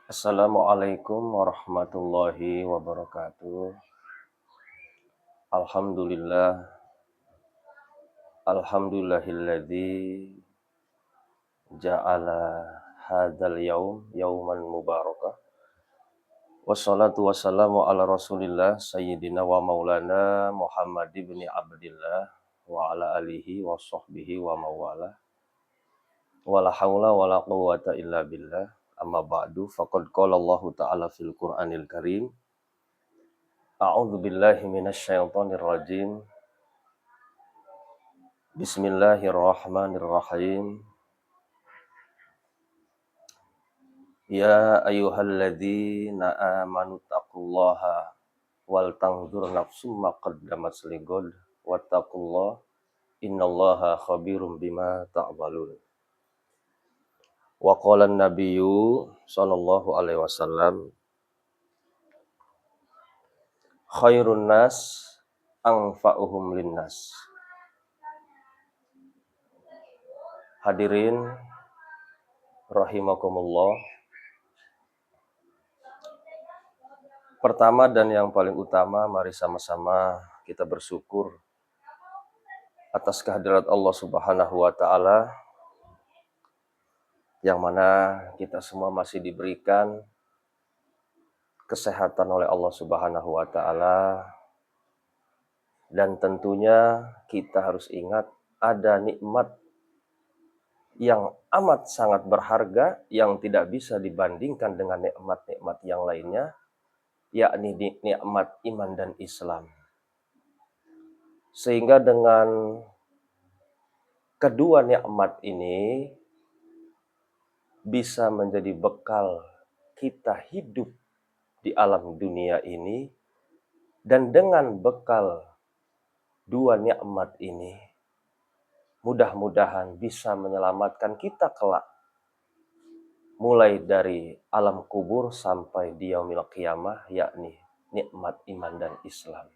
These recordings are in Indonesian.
Assalamualaikum warahmatullahi wabarakatuh. Alhamdulillah, alhamdulillahilladzi ja'ala hadzal yaum yauman mubarakah. Wassalatu wassalamu ala Rasulillah sayyidina wa maulana Muhammad ibn Abdillah wa ala alihi wa sahbihi wa mawala. Wala haula wala quwwata illa billah. Amma ba'du faqad qala Allah ta'ala fil Qur'anil Karim. A'udzu billahi minasyaitonir rajim. Bismillahirrahmanirrahim. Ya ayyuhalladzina amanu taqullaha wal tanzur nafsum ma qaddamat ligod wattaqullaha innallaha khabirum bima ta'malun. Wa qala an-nabiyyu sallallahu alaihi wasallam khairun nas anfa'uhum linnas. Hadirin rahimakumullah. Pertama dan yang paling utama, mari sama-sama kita bersyukur atas kehadirat Allah Subhanahu wa Ta'ala, yang mana kita semua masih diberikan kesehatan oleh Allah Subhanahu wa Ta'ala, dan tentunya kita harus ingat ada nikmat yang amat sangat berharga yang tidak bisa dibandingkan dengan nikmat-nikmat yang lainnya, yakni nikmat iman dan Islam. Sehingga dengan kedua nikmat ini bisa menjadi bekal kita hidup di alam dunia ini, dan dengan bekal dua nikmat ini mudah-mudahan bisa menyelamatkan kita kelak mulai dari alam kubur sampai di yaumil qiyamah, yakni nikmat iman dan Islam.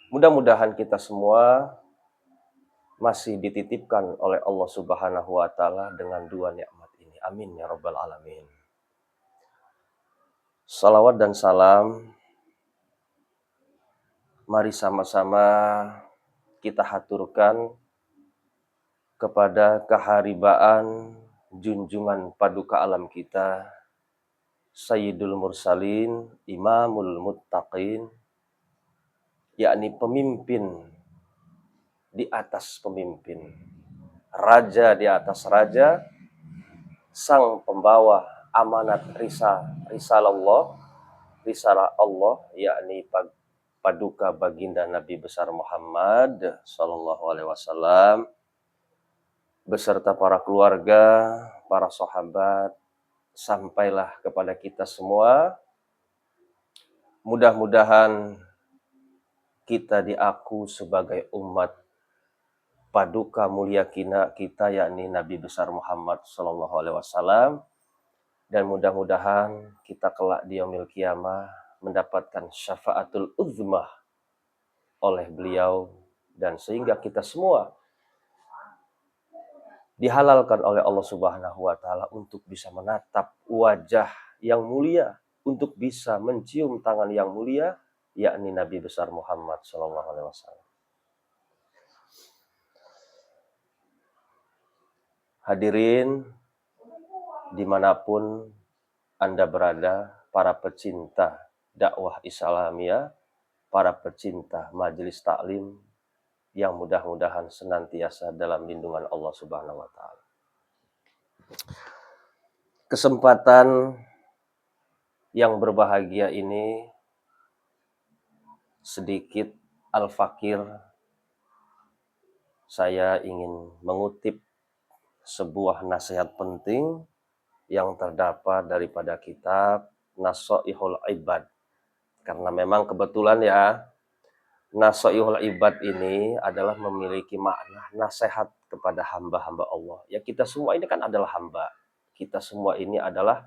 Mudah-mudahan kita semua masih dititipkan oleh Allah Subhanahu wa Ta'ala dengan dua nikmat ini. Amin ya rabbal alamin. Salawat dan salam mari sama-sama kita haturkan kepada keharibaan junjungan paduka alam kita, Sayyidul Mursalin, Imamul Muttaqin, yakni pemimpin di atas pemimpin, raja di atas raja, sang pembawa amanat risalah Allah, yakni paduka baginda Nabi besar Muhammad sallallahu alaihi wasallam, beserta para keluarga, para sahabat, sampailah kepada kita semua. Mudah-mudahan kita diaku sebagai umat paduka mulia kita, yakni Nabi besar Muhammad sallallahu alaihi wasallam, dan mudah-mudahan kita kelak di yaumil qiyamah mendapatkan syafaatul uzmah oleh beliau, dan sehingga kita semua dihalalkan oleh Allah Subhanahu wa Ta'ala untuk bisa menatap wajah yang mulia, untuk bisa mencium tangan yang mulia, yakni Nabi besar Muhammad sallallahu alaihi wasallam. Hadirin dimanapun Anda berada, para pecinta dakwah Islamiyah, para pecinta majelis taklim, yang mudah-mudahan senantiasa dalam lindungan Allah Subhanahu wa Ta'ala. Kesempatan yang berbahagia ini sedikit al-fakir, saya ingin mengutip sebuah nasihat penting yang terdapat daripada kitab Nasaihul Ibad. Karena memang kebetulan ya, Nasaihul Ibad ini adalah memiliki makna nasihat kepada hamba-hamba Allah. Ya, kita semua ini kan adalah hamba. Kita semua ini adalah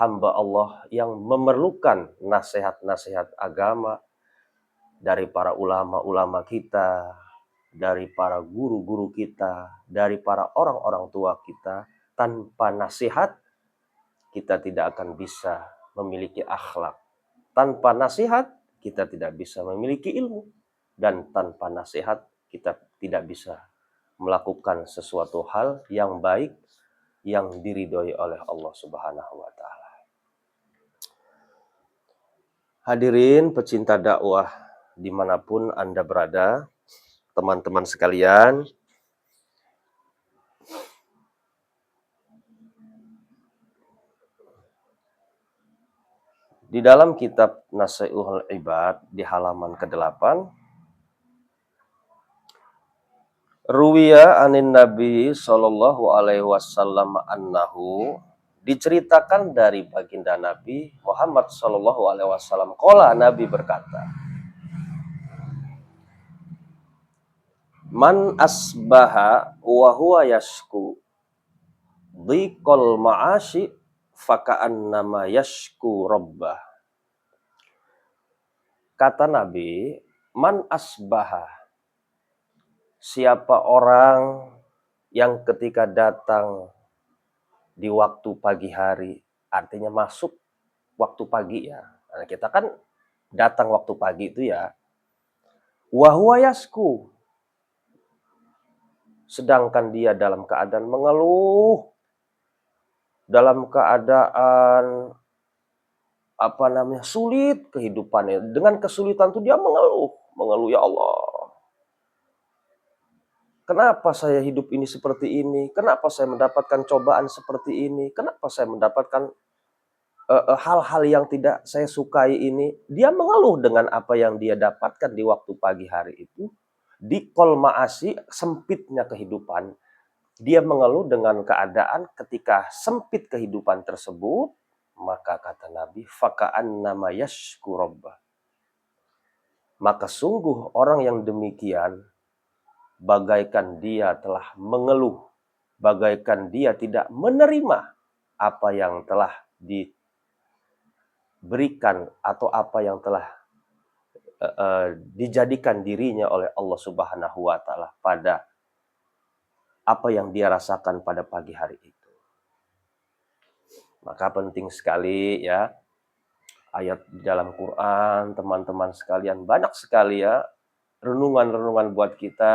hamba Allah yang memerlukan nasihat-nasihat agama dari para ulama-ulama kita, dari para guru-guru kita, dari para orang-orang tua kita. Tanpa nasihat kita tidak akan bisa memiliki akhlak. Tanpa nasihat, kita tidak bisa memiliki ilmu. Dan tanpa nasihat, kita tidak bisa melakukan sesuatu hal yang baik, yang diridhoi oleh Allah Subhanahu wa Ta'ala. Hadirin pecinta dakwah dimanapun Anda berada, teman-teman sekalian, di dalam kitab Nasihatul Ibad di halaman ke-8, Ruwiya anin Nabi sallallahu alaihi wasallam annahu, diceritakan dari baginda Nabi Muhammad sallallahu alaihi wasallam, qala, Nabi berkata, man asbaha wa huwa yashku dhiqal ma'ashi faka'annama yashku rabbah. Kata Nabi, man asbaha, siapa orang yang ketika datang di waktu pagi hari, artinya masuk waktu pagi ya. Nah, kita kan datang waktu pagi itu ya. Wa huwa yasku, sedangkan dia dalam keadaan mengeluh, dalam keadaan sulit kehidupannya. Dengan kesulitan itu dia mengeluh, ya Allah. Kenapa saya hidup ini seperti ini? Kenapa saya mendapatkan cobaan seperti ini? Kenapa saya mendapatkan hal-hal yang tidak saya sukai ini? Dia mengeluh dengan apa yang dia dapatkan di waktu pagi hari itu. Di kol ma'asi, sempitnya kehidupan. Dia mengeluh dengan keadaan ketika sempit kehidupan tersebut, maka kata Nabi, faka'annama yashku rabbah. Maka sungguh orang yang demikian bagaikan dia telah mengeluh, bagaikan dia tidak menerima apa yang telah diberikan atau apa yang telah dijadikan dirinya oleh Allah Subhanahu wa Ta'ala pada apa yang dia rasakan pada pagi hari itu. Maka penting sekali ya, ayat di dalam Quran, teman-teman sekalian, banyak sekali ya renungan-renungan buat kita.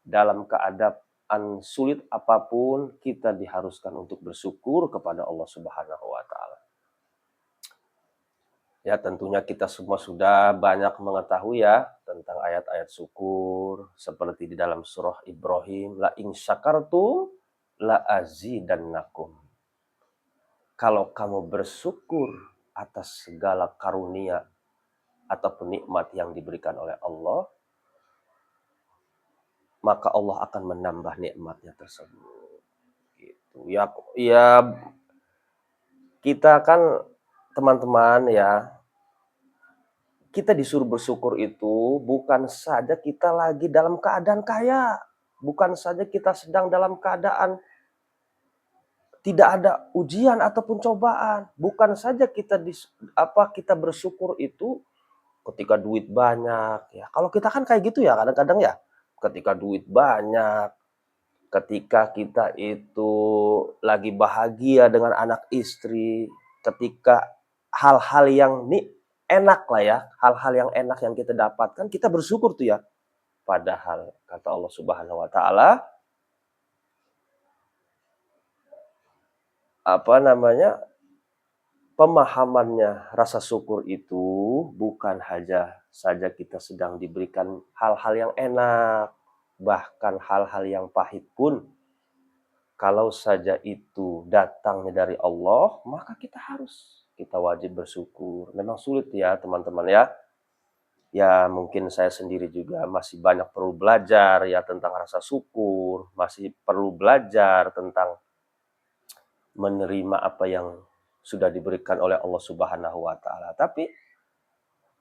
Dalam keadaan sulit apapun, kita diharuskan untuk bersyukur kepada Allah Subhanahu wa Ta'ala. Ya, tentunya kita semua sudah banyak mengetahui ya tentang ayat-ayat syukur, seperti di dalam surah Ibrahim, la in syakartum la azidannakum. Kalau kamu bersyukur atas segala karunia ataupun nikmat yang diberikan oleh Allah, maka Allah akan menambah nikmatnya tersebut. Gitu. Ya kita kan teman-teman ya, kita disuruh bersyukur itu bukan saja kita lagi dalam keadaan kaya, bukan saja kita sedang dalam keadaan tidak ada ujian ataupun cobaan, bukan saja kita kita bersyukur itu ketika duit banyak ya. Kalau kita kan kayak gitu ya kadang-kadang ya. Ketika duit banyak, ketika kita itu lagi bahagia dengan anak istri, ketika hal-hal yang enak lah ya, hal-hal yang enak yang kita dapatkan, kita bersyukur tuh ya. Padahal kata Allah Subhanahu wa Ta'ala, pemahamannya rasa syukur itu bukan hanya saja kita sedang diberikan hal-hal yang enak, bahkan hal-hal yang pahit pun kalau saja itu datangnya dari Allah, maka kita wajib bersyukur. Memang sulit ya teman-teman ya. Ya mungkin saya sendiri juga masih banyak perlu belajar ya tentang rasa syukur, masih perlu belajar tentang menerima apa yang sudah diberikan oleh Allah Subhanahu wa Ta'ala. Tapi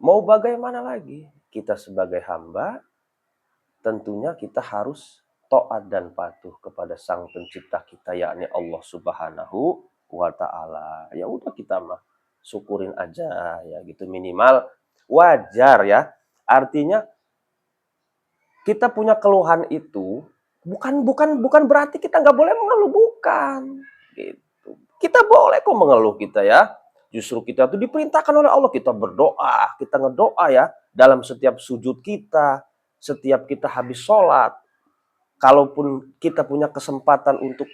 mau bagaimana lagi? Kita sebagai hamba tentunya kita harus taat dan patuh kepada Sang Pencipta kita, yakni Allah Subhanahu wa Ta'ala. Ya udah kita mah syukurin aja ya gitu, minimal wajar ya. Artinya kita punya keluhan itu bukan berarti kita nggak boleh mengeluh, bukan gitu. Kita boleh kok mengeluh kita ya. Justru kita tuh diperintahkan oleh Allah, kita berdoa, kita ngedoa ya. Dalam setiap sujud kita, setiap kita habis sholat. Kalaupun kita punya kesempatan untuk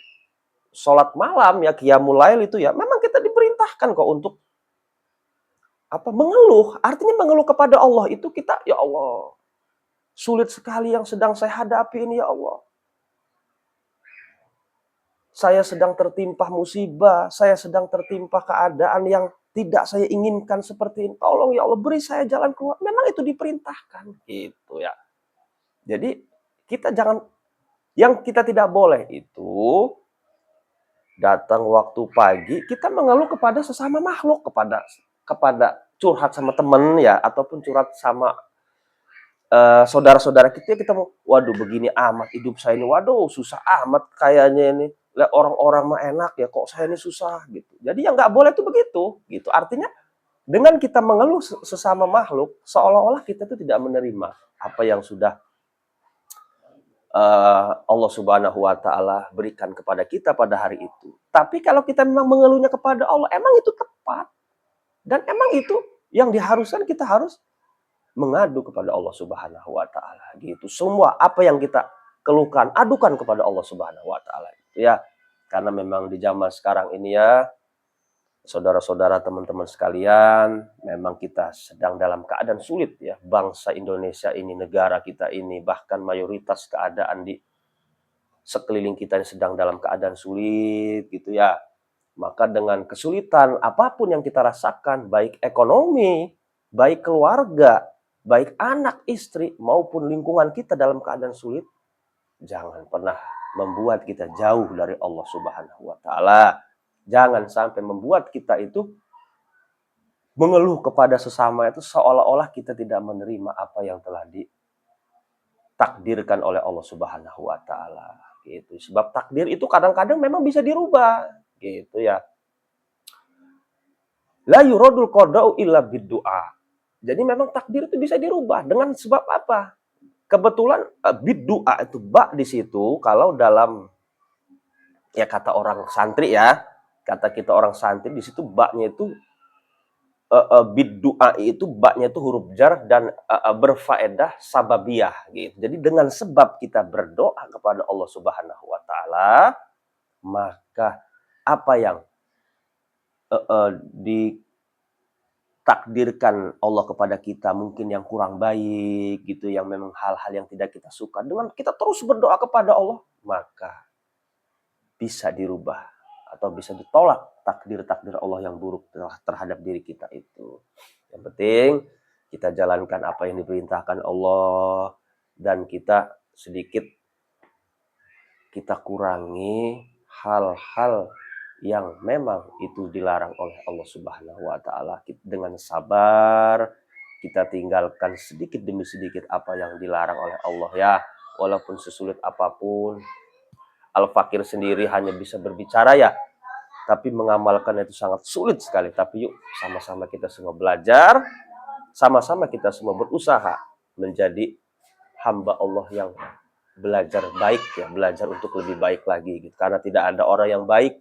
sholat malam ya, qiyamul lail itu ya, memang kita diperintahkan kok untuk mengeluh. Artinya mengeluh kepada Allah itu kita, ya Allah, sulit sekali yang sedang saya hadapi ini ya Allah. Saya sedang tertimpa musibah, saya sedang tertimpa keadaan yang tidak saya inginkan seperti ini. Tolong ya Allah, beri saya jalan keluar. Memang itu diperintahkan gitu ya. Jadi kita jangan, yang kita tidak boleh itu datang waktu pagi kita mengeluh kepada sesama makhluk, kepada curhat sama temen ya, ataupun curhat sama saudara-saudara kita mau, waduh begini amat hidup saya ini, waduh susah amat kayaknya ini. Lah orang-orang mah enak ya, kok saya ini susah gitu. Jadi yang nggak boleh tuh begitu gitu. Artinya dengan kita mengeluh sesama makhluk, seolah-olah kita tuh tidak menerima apa yang sudah Allah Subhanahu wa taala berikan kepada kita pada hari itu. Tapi kalau kita memang mengeluhnya kepada Allah, emang itu tepat. Dan emang itu yang diharuskan, kita harus mengadu kepada Allah Subhanahu wa taala gitu. Semua apa yang kita keluhkan, adukan kepada Allah Subhanahu wa taala gitu ya. Karena memang di zaman sekarang ini ya, saudara-saudara, teman-teman sekalian, memang kita sedang dalam keadaan sulit ya. Bangsa Indonesia ini, negara kita ini, bahkan mayoritas keadaan di sekeliling kita ini sedang dalam keadaan sulit gitu ya. Maka dengan kesulitan apapun yang kita rasakan, baik ekonomi, baik keluarga, baik anak, istri, maupun lingkungan kita dalam keadaan sulit, jangan pernah membuat kita jauh dari Allah Subhanahu wa taala. Jangan sampai membuat kita itu mengeluh kepada sesama itu seolah-olah kita tidak menerima apa yang telah ditakdirkan oleh Allah Subhanahu wa taala. Gitu. Sebab takdir itu kadang-kadang memang bisa dirubah, gitu ya. La yuradul qada'u illa biddu'a. Jadi memang takdir itu bisa dirubah dengan sebab apa? Kebetulan biddu'a itu ba di situ, kalau dalam ya kata orang santri ya, kata kita orang santri di situ ba-nya itu biddu'a itu ba-nya itu huruf jar dan berfaedah sababiyah gitu. Jadi dengan sebab kita berdoa kepada Allah Subhanahu wa taala, maka apa yang ditakdirkan Allah kepada kita, mungkin yang kurang baik gitu, yang memang hal-hal yang tidak kita suka, dengan kita terus berdoa kepada Allah, maka bisa dirubah atau bisa ditolak takdir-takdir Allah yang buruk terhadap diri kita itu. Yang penting kita jalankan apa yang diperintahkan Allah, dan kita sedikit kita kurangi hal-hal yang memang itu dilarang oleh Allah Subhanahu wa taala. Dengan sabar kita tinggalkan sedikit demi sedikit apa yang dilarang oleh Allah ya. Walaupun sesulit apapun, Al-Fakir sendiri hanya bisa berbicara ya, tapi mengamalkan itu sangat sulit sekali. Tapi yuk sama-sama kita semua belajar, sama-sama kita semua berusaha menjadi hamba Allah yang belajar baik ya, belajar untuk lebih baik lagi gitu. Karena tidak ada orang yang baik.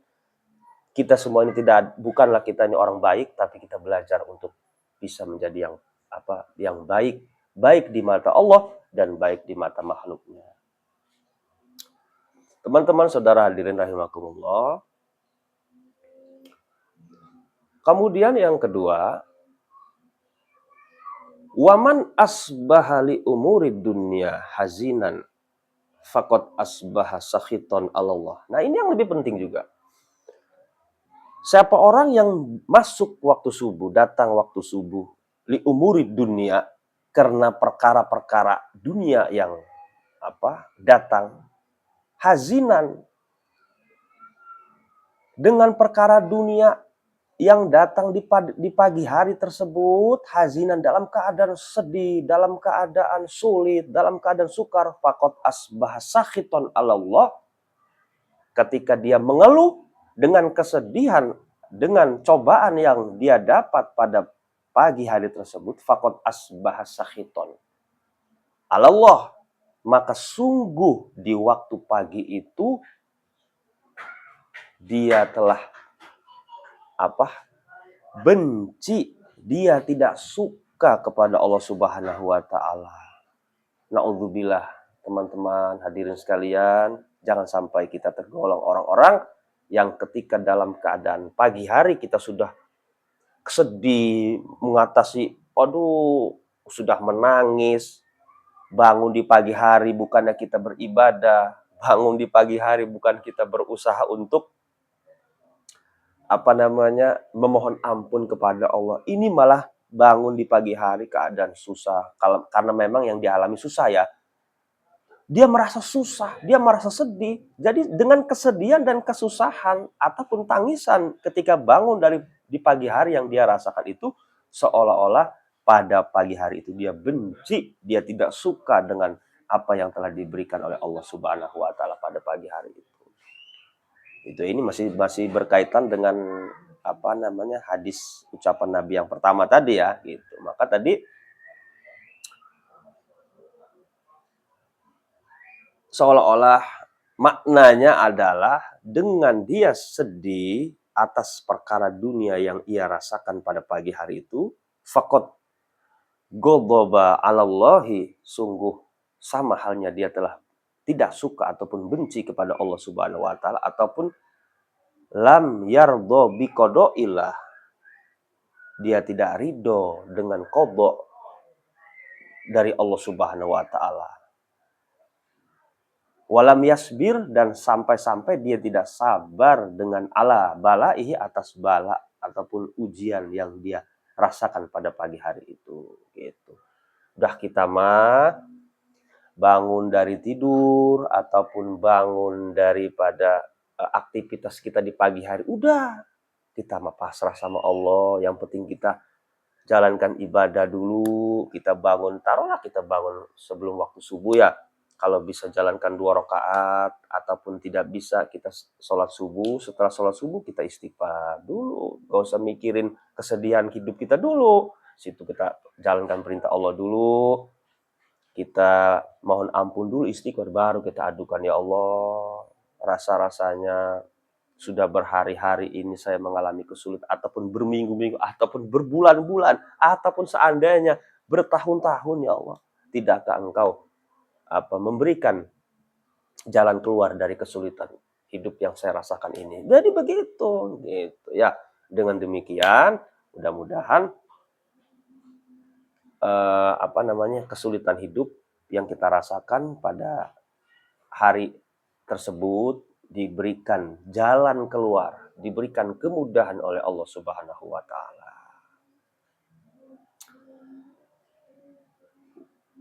Kita semua ini bukanlah kita ini orang baik, tapi kita belajar untuk bisa menjadi yang baik, baik di mata Allah dan baik di mata makhluknya. Teman-teman, saudara hadirin rahimakumullah. Kemudian yang kedua, waman asbahali umurid dunya hazinan faqad asbaha sakhiton Allah. Nah, ini yang lebih penting juga. Siapa orang yang masuk waktu subuh, datang waktu subuh, li umurid dunia, karena perkara-perkara dunia yang datang, hazinan, dengan perkara dunia yang datang di pagi hari tersebut, hazinan, dalam keadaan sedih, dalam keadaan sulit, dalam keadaan sukar, faqad asbaha sakhiton Allah. Ketika dia mengeluh dengan kesedihan, dengan cobaan yang dia dapat pada pagi hari tersebut, faqad asbaha sakhiton Allah, maka sungguh di waktu pagi itu dia telah benci, dia tidak suka kepada Allah Subhanahu wa taala. Naudzubillah, teman-teman hadirin sekalian, jangan sampai kita tergolong orang-orang yang ketika dalam keadaan pagi hari kita sudah sedih, mengatasi, aduh, sudah menangis, bangun di pagi hari bukannya kita beribadah, bangun di pagi hari bukan kita berusaha untuk memohon ampun kepada Allah. Ini malah bangun di pagi hari keadaan susah. Karena memang yang dialami susah ya. Dia merasa susah, dia merasa sedih. Jadi dengan kesedihan dan kesusahan ataupun tangisan ketika bangun dari di pagi hari yang dia rasakan itu, seolah-olah pada pagi hari itu dia benci, dia tidak suka dengan apa yang telah diberikan oleh Allah Subhanahu wa taala pada pagi hari itu. Ini masih berkaitan dengan hadis ucapan Nabi yang pertama tadi ya, gitu. Maka tadi seolah-olah maknanya adalah dengan dia sedih atas perkara dunia yang ia rasakan pada pagi hari itu, faqad ghadaba 'alallahi, sungguh sama halnya dia telah tidak suka ataupun benci kepada Allah Subhanahu wa taala, ataupun lam yardha biqada'illah, dia tidak ridho dengan qada dari Allah Subhanahu wa taala. Walam yasbir, dan sampai-sampai dia tidak sabar dengan ala balaihi, atas bala ataupun ujian yang dia rasakan pada pagi hari itu, gitu. Udah kita mah bangun dari tidur ataupun bangun daripada aktivitas kita di pagi hari, udah kita mah pasrah sama Allah. Yang penting kita jalankan ibadah dulu. Kita bangun, taruhlah kita bangun sebelum waktu subuh ya. Kalau bisa jalankan 2 rakaat, ataupun tidak bisa kita sholat subuh. Setelah sholat subuh kita istighfar dulu. Gak usah mikirin kesedihan hidup kita dulu. Situ kita jalankan perintah Allah dulu. Kita mohon ampun dulu, istighfar, baru kita adukan, ya Allah, rasa-rasanya sudah berhari-hari ini saya mengalami kesulitan, ataupun berminggu-minggu, ataupun berbulan-bulan, ataupun seandainya bertahun-tahun, ya Allah, tidakkah Engkau memberikan jalan keluar dari kesulitan hidup yang saya rasakan ini. Jadi begitu, gitu ya. Dengan demikian, mudah-mudahan kesulitan hidup yang kita rasakan pada hari tersebut diberikan jalan keluar, diberikan kemudahan oleh Allah Subhanahu wa taala.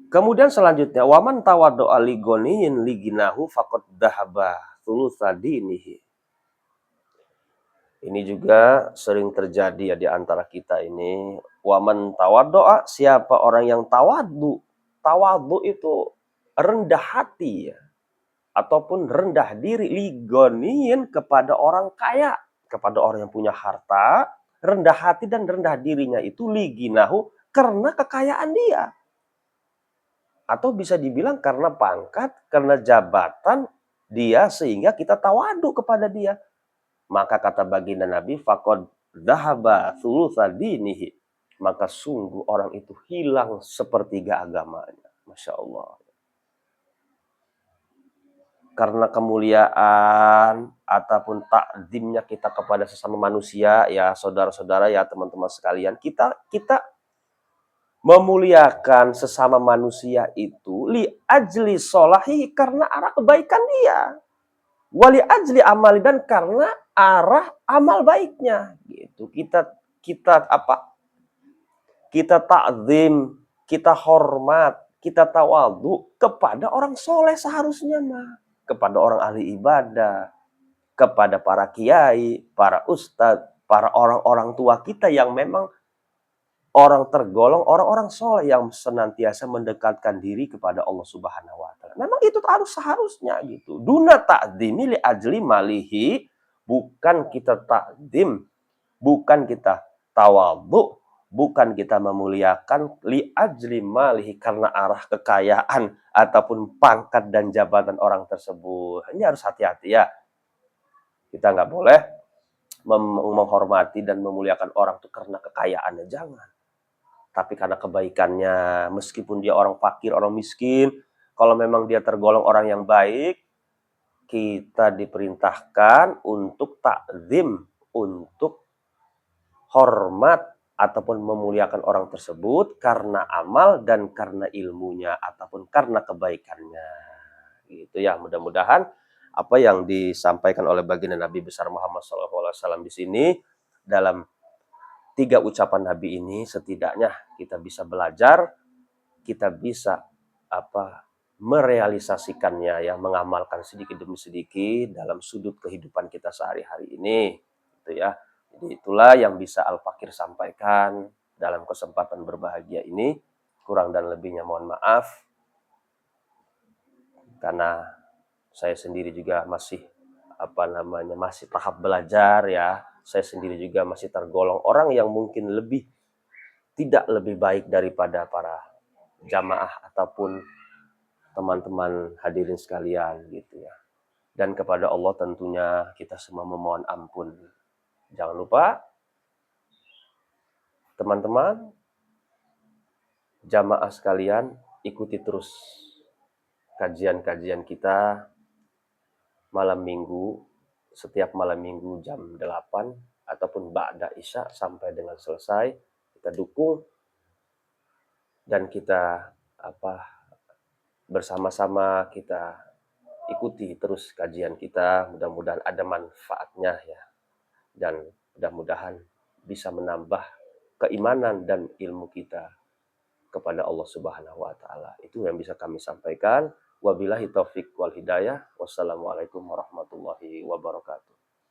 Kemudian selanjutnya, waman tawaddo'a li ghaniyin li ginahu faqad dhahaba thulutsa dinihi. Ini juga sering terjadi ya di antara kita ini. Waman tawaddo'a, siapa orang yang tawaddu. Tawaddu itu rendah hati ya, ataupun rendah diri, li ghaniyin, kepada orang kaya, kepada orang yang punya harta. Rendah hati dan rendah dirinya itu li ginahu, karena kekayaan dia. Atau bisa dibilang karena pangkat, karena jabatan dia, sehingga kita tawadu kepada dia. Maka kata baginda Nabi, faqad dhahaba thulutsa dinihi, maka sungguh orang itu hilang sepertiga agamanya. Masya Allah. Karena kemuliaan ataupun takzimnya kita kepada sesama manusia, ya saudara-saudara, ya teman-teman sekalian, kita memuliakan sesama manusia itu li ajli sholahi, karena arah kebaikan dia, wali ajli amali, dan karena arah amal baiknya, gitu. Kita takzim, kita hormat, kita tawadhu kepada orang soleh seharusnya mah, kepada orang ahli ibadah, kepada para kiai, para ustadz, para orang-orang tua kita yang memang orang tergolong orang-orang soleh yang senantiasa mendekatkan diri kepada Allah Subhanahu wa taala. Memang itu harus seharusnya, gitu. Duna ta'dzimi li ajli malihi, bukan kita takdim, bukan kita tawadhu, bukan kita memuliakan li ajli malihi, karena arah kekayaan ataupun pangkat dan jabatan orang tersebut. Ini harus hati-hati ya. Kita nggak boleh menghormati dan memuliakan orang itu karena kekayaannya, jangan. Tapi karena kebaikannya, meskipun dia orang fakir, orang miskin, kalau memang dia tergolong orang yang baik, kita diperintahkan untuk takzim, untuk hormat ataupun memuliakan orang tersebut karena amal dan karena ilmunya ataupun karena kebaikannya. Gitu ya, mudah-mudahan apa yang disampaikan oleh baginda Nabi besar Muhammad SAW di sini dalam 3 ucapan Nabi ini setidaknya kita bisa belajar, kita bisa merealisasikannya ya, mengamalkan sedikit demi sedikit dalam sudut kehidupan kita sehari-hari ini, gitu ya. Jadi itulah yang bisa Al-Fakir sampaikan dalam kesempatan berbahagia ini. Kurang dan lebihnya mohon maaf karena saya sendiri juga masih masih tahap belajar ya. Saya sendiri juga masih tergolong orang yang mungkin tidak lebih baik daripada para jamaah ataupun teman-teman hadirin sekalian gitu ya. Dan kepada Allah tentunya kita semua memohon ampun. Jangan lupa teman-teman jamaah sekalian ikuti terus kajian-kajian kita malam minggu, setiap malam minggu jam 8 ataupun ba'da isya sampai dengan selesai. Kita dukung dan kita bersama-sama kita ikuti terus kajian kita, mudah-mudahan ada manfaatnya ya, dan mudah-mudahan bisa menambah keimanan dan ilmu kita kepada Allah Subhanahu wa taala. Itu yang bisa kami sampaikan. Wabillahi taufik wal hidayah. Wassalamualaikum warahmatullahi wabarakatuh.